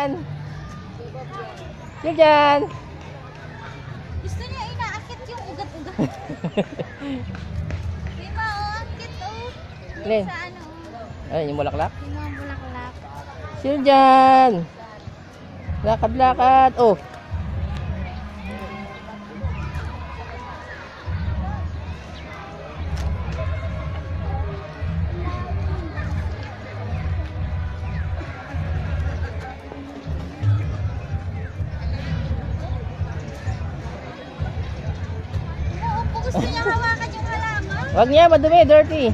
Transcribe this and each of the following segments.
dyan. Chill dyan. Gusto niya inaakit yung ugat-ugat. May maakit oh. Alin? Sa ano? Ayun, yung bulaklak. Yung mga bulaklak. Chill dyan. Lakad-lakad. Oh. Oo, gusto niya hawakan yung halaman. Wag niya, madumi, dirty.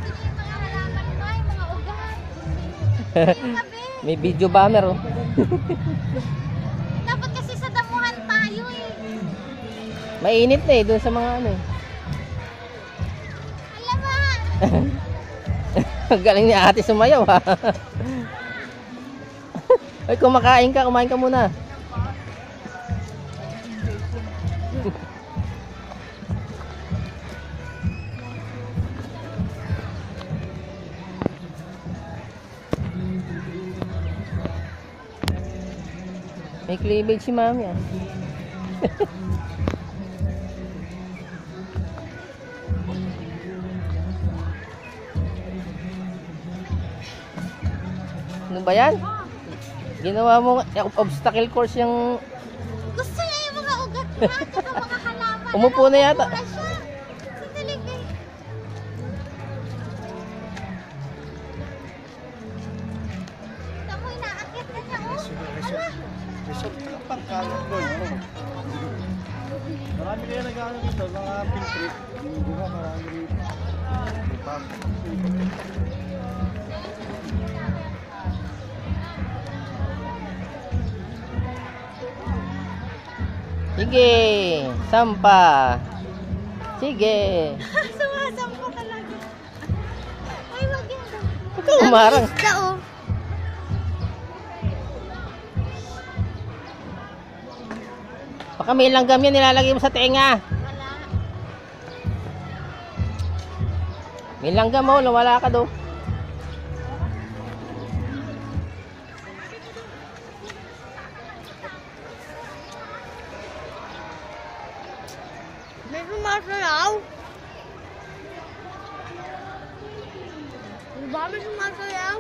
Gusto niya yung mga halaman mo, yung mga ugat. Yung gabi. May video bomber oh. Dapat kasi sa damuhan tayo eh. Mainit na eh, doon sa mga ano eh. Alaman! Galing ni ate sumayaw ha. Ay, kumain ka muna. May cleavage si mami ah. Ano ba yan? Ginawa mo obstacle course yung... Gusto niya yung mga ugat mo at saka mga halaman. Umupo na yata. Wala siya. Sandali eh. Tamo, inaakit na niya oh. Ala! Resort ka pang kalong gold. Marami kaya nag-ano dito, mga pin trip. Di ba marami dito. Sige, sampa. Sige. Sumasampo talaga. Ay, wag yan. Huwag kang umarang. Isda oh. Baka may langgam yan nilalagay mo sa tenga. Wala. May langgam mo, nawala ka do. May sumasayaw. Di ba may sumasayaw?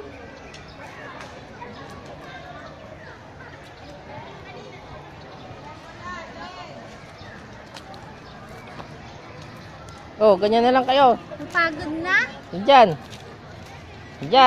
Oh, ganyan na lang kayo. Napagod na? Diyan. Diyan.